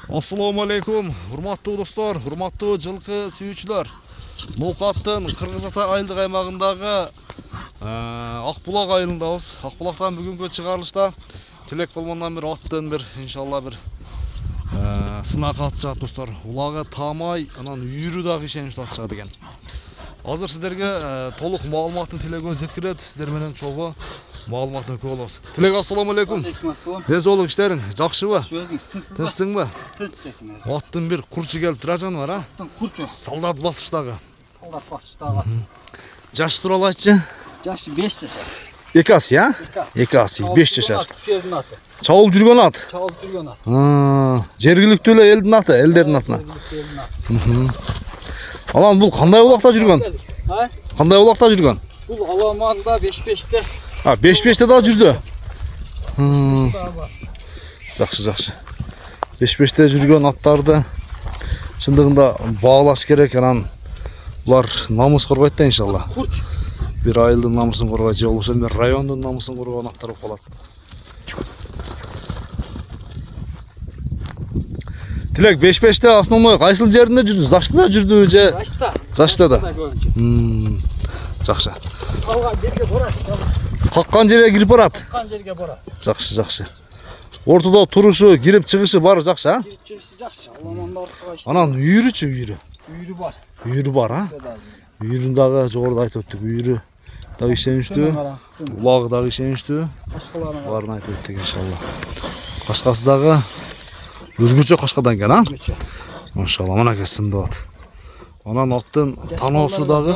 Assalamu alaikum, hurmatlı dostlar, hurmatlı жылқы сүйүүчүлөр. Ноқаттын Кыргыз Ата айылдык аймагындагы Акбулак айылындабыз. Акбулактан бүгүнкү чыгарылышта тилек колмондан бир аттын бир иншалла бир сынак атышат достор. Улагы таамай, анан үйүрү дагы ишеничтүү атышат экен. Азыр сиздерге толук маалыматын тилек жеткирет. Сиздер менен чогуу маалыматты көрө алабыз. Тилек, ассаламу алейкум. Ден соолук иштериң жакшыбы? Тынчсыңбы? Тынчсың. Аттын бир курчу келип туражан бар, а? Аттын курчу. Солдат басыштагы. Солдат басыштагы. Жаш тууралуу айтчы. Жашы 5 жашар. Эки асы, а? Эки асы, 5 жашар. Түшердин аты. Чабылып жүргөн ат. Чабылып жүргөн ат. Жергиликтүү эле элдин аты, элдердин атына. Анан бул кандай улакта жүргөн? Кандай улакта жүргөн? Бул аламанда 5-5те. 5-5те да жүрдү. Жакшы. 5-5те жүргөн аттарды чындыгында баалаш керек, анан булар намыс коргойт да иншалла. Курч. Бир айылдын намысын коргойт, же болбосо бир райондун намысын коргогон аттар болуп калат. Тилек 5-5те основной кайсыл жеринде жүрдү? Заштада жүрдүбү же? Заштада. Жакшы. Алган жерге барат. Каккан жерге кирип барат. Каккан жерге барат. Жакшы. Ортодо турушу, кирип чыгышы бары жакшы, а? Кирип чыгышы жакшы. Аламанда ортого иште. Анан үйүрүчү, үйүрү. Үйүрү бар. Үйүрү бар, а? Үйүрүн дагы жогоруда айтып өттүк. Үйүрү дагы ишеничтүү. Улагы дагы ишеничтүү. Барын айтып өттүк иншалла. Кашкасы дагы өзгөчө кашкадан экен, а? Өзгөчө. Машалла, мына сындып ат. Анан аттын таноосу дагы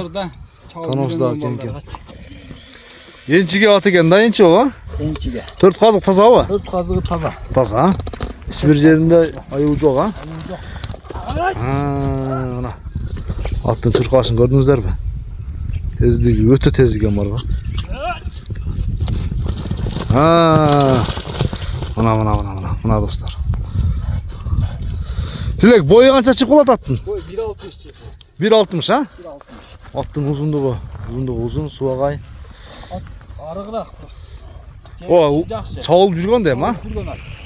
экен. Энчиге ат экен да, энчи ооба? Энчиге. 4 казык тазабы? 4 казыгы таза. Таза, а? Эч бир жеринде аюу жок, а? Мына аттын чуркашын көрдүңүздөрбү? Тездиги өтө тез экен барга. Мына достор. Тилек, бою канча чыгып калат аттын? Бой 1.60 чыгып. 1.60, а? 1.60. Аттын узундугу узун, субагай. Арыгыраак. О, чабылып жүргөн дейм, а?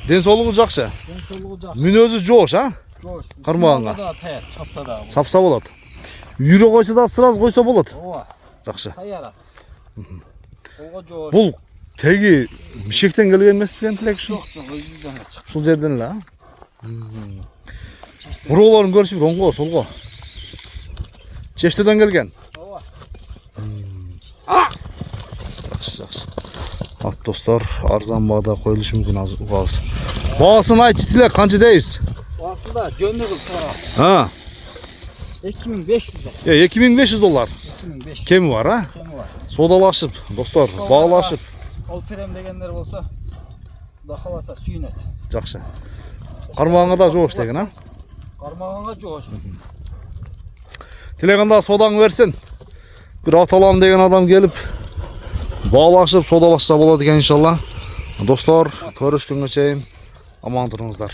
Ден соолугу жакшы. Ден соолугу жакшы. Мүнөзү жоош, а? Жоош. Кармагаңга. Чапса да. Чапса болот. Үйрө койсо да сразу койсо болот. Ооба. Жакшы. Таяра. Ого жоош. Бул теги мишектен келген эмес бен Тилек ушул? Жок, өзүбүздөн чык. Ушул жерден эле, а? Буроолорун көрүшүп, оңго, солго. Чештеден келген. Ооба. Жакшы. Ат достор, арзан баада коюлушу мүмкүн угабыз. Баасын айтчы Тилек, канча дейбиз? Баасында жөнү кылып турат. 2500 $2500. 2500. Кеми бар, а? Кеми бар. Содалашып, достор, баалашып. Ол перем дегендер болсо, Кудай кааласа сүйүнөт. Жакшы. Кармагаңа да жоош деген, а? Кармаганга жоош. Тилек, анда содаң берсин. Бир ат алам деген адам келип баалашып, содалашса болот экен иншалла. Достор, көрүшкөнгө чейин аман туруңуздар.